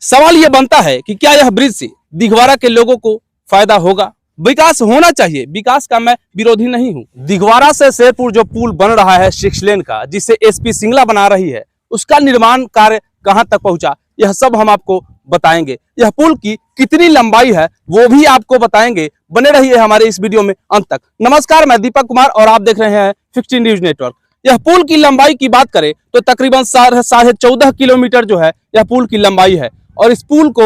सवाल यह बनता है कि क्या यह ब्रिज से दिघवारा के लोगों को फायदा होगा। विकास होना चाहिए, विकास का मैं विरोधी नहीं हूं। दिघवारा से शेरपुर जो पुल बन रहा है 6 लेन का, जिसे एसपी सिंगला बना रही है, उसका निर्माण कार्य कहां तक पहुंचा, यह सब हम आपको बताएंगे। यह पुल की कितनी लंबाई है वो भी आपको बताएंगे। बने रहिए हमारे इस वीडियो में अंत तक। नमस्कार, मैं दीपक कुमार और आप देख रहे हैं 15 न्यूज नेटवर्क। यह पुल की लंबाई की बात करें तो तकरीबन 14.5 किलोमीटर जो है यह पुल की लंबाई है। और इस पुल को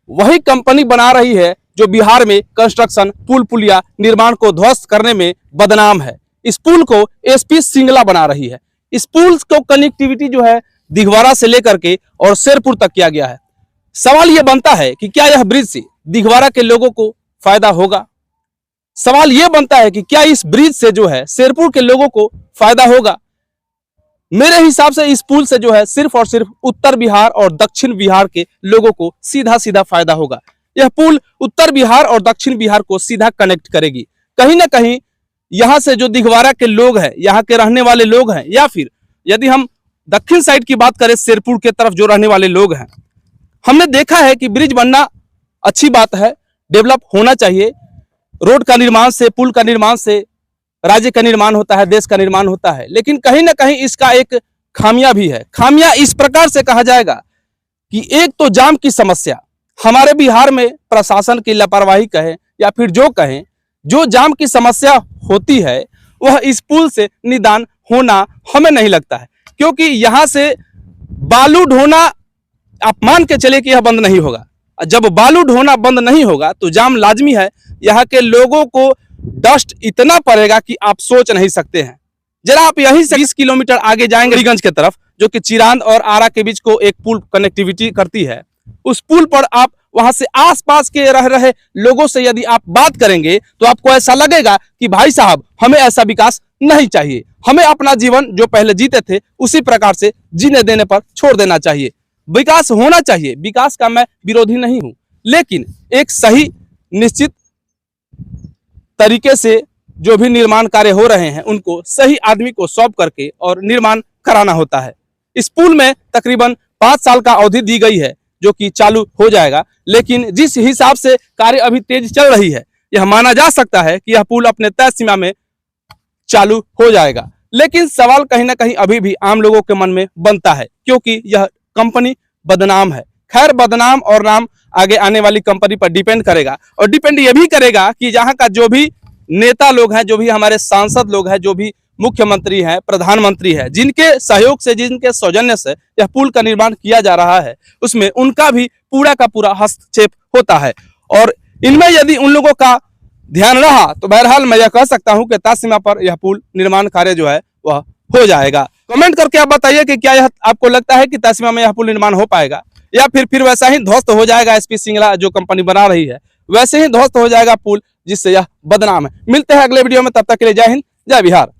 वही कंपनी बना रही है जो बिहार में कंस्ट्रक्शन, पुल पुलिया निर्माण को ध्वस्त करने में बदनाम है। इस पुल को एसपी सिंगला बना रही है। इस पुल को कनेक्टिविटी जो है दिघवारा से लेकर के और शेरपुर तक किया गया है। सवाल यह बनता है कि क्या यह ब्रिज से दिघवारा के लोगों को फायदा होगा। सवाल यह बनता है कि क्या इस ब्रिज से जो है शेरपुर के लोगों को फायदा होगा। मेरे हिसाब से इस पुल से जो है सिर्फ और सिर्फ उत्तर बिहार और दक्षिण बिहार के लोगों को सीधा सीधा फायदा होगा। यह पुल उत्तर बिहार और दक्षिण बिहार को सीधा कनेक्ट करेगी। कहीं ना कहीं यहां से जो दिघवारा के लोग हैं, यहाँ के रहने वाले लोग हैं, या फिर यदि हम दक्षिण साइड की बात करें शेरपुर के तरफ जो रहने वाले लोग हैं, हमने देखा है कि ब्रिज बनना अच्छी बात है, डेवलप होना चाहिए। रोड का निर्माण से, पुल का निर्माण से राज्य का निर्माण होता है, देश का निर्माण होता है। लेकिन कहीं ना कहीं इसका एक खामियां भी है। खामियां इस प्रकार से कहा जाएगा कि एक तो जाम की समस्या, हमारे बिहार में प्रशासन की लापरवाही कहें या फिर जो कहें, जो जाम की समस्या होती है वह इस पुल से निदान होना हमें नहीं लगता है। क्योंकि यहां से बालू ढोना, आप मान के चले कि यह बंद नहीं होगा। जब बालू ढोना बंद नहीं होगा तो जाम लाजमी है। यहाँ के लोगों को डस्ट इतना पड़ेगा कि आप सोच नहीं सकते हैं। जरा आप यहीं से 20 किलोमीटर आगे जाएंगे हरिगंज के तरफ, जो कि चिरांद और आरा के बीच को एक पुल कनेक्टिविटी करती है। उस पुल पर आप वहां से आसपास के रह रहे लोगों से यदि आप बात करेंगे तो आपको ऐसा लगेगा कि भाई साहब, हमें ऐसा विकास नहीं चाहिए। हमें अपना जीवन जो पहले जीते थे उसी प्रकार से जीने देने पर छोड़ देना चाहिए। विकास होना चाहिए, विकास का मैं विरोधी नहीं हूं, लेकिन एक सही निश्चित तरीके से जो भी निर्माण कार्य हो रहे हैं उनको सही आदमी को सौंप करके और निर्माण कराना होता है। इस पुल में तकरीबन 5 साल का अवधि दी गई है जो कि चालू हो जाएगा। लेकिन जिस हिसाब से कार्य अभी तेज चल रही है, यह माना जा सकता है कि यह पुल अपने तय सीमा में चालू हो जाएगा। लेकिन सवाल कहीं ना कहीं अभी भी आम लोगों के मन में बनता है, क्योंकि यह कंपनी बदनाम है। खैर, बदनाम और नाम आगे आने वाली कंपनी पर डिपेंड करेगा। और डिपेंड यह भी करेगा कि यहाँ का जो भी नेता लोग हैं, जो भी हमारे सांसद लोग हैं, जो भी मुख्यमंत्री हैं, प्रधानमंत्री हैं, जिनके सहयोग से, जिनके सौजन्य से यह पुल का निर्माण किया जा रहा है, उसमें उनका भी पूरा का पूरा हस्तक्षेप होता है। और इनमें यदि उन लोगों का ध्यान रहा तो बहरहाल मैं यह कह सकता हूं कि तय सीमा पर यह पुल निर्माण कार्य जो है वह हो जाएगा। कमेंट करके आप बताइए कि क्या यह आपको लगता है कि तय सीमा में यह पुल निर्माण हो पाएगा, या फिर वैसा ही ध्वस्त हो जाएगा। एसपी सिंगला जो कंपनी बना रही है वैसे ही ध्वस्त हो जाएगा पुल, जिससे यह बदनाम है। मिलते हैं अगले वीडियो में, तब तक के लिए जय हिंद, जय बिहार।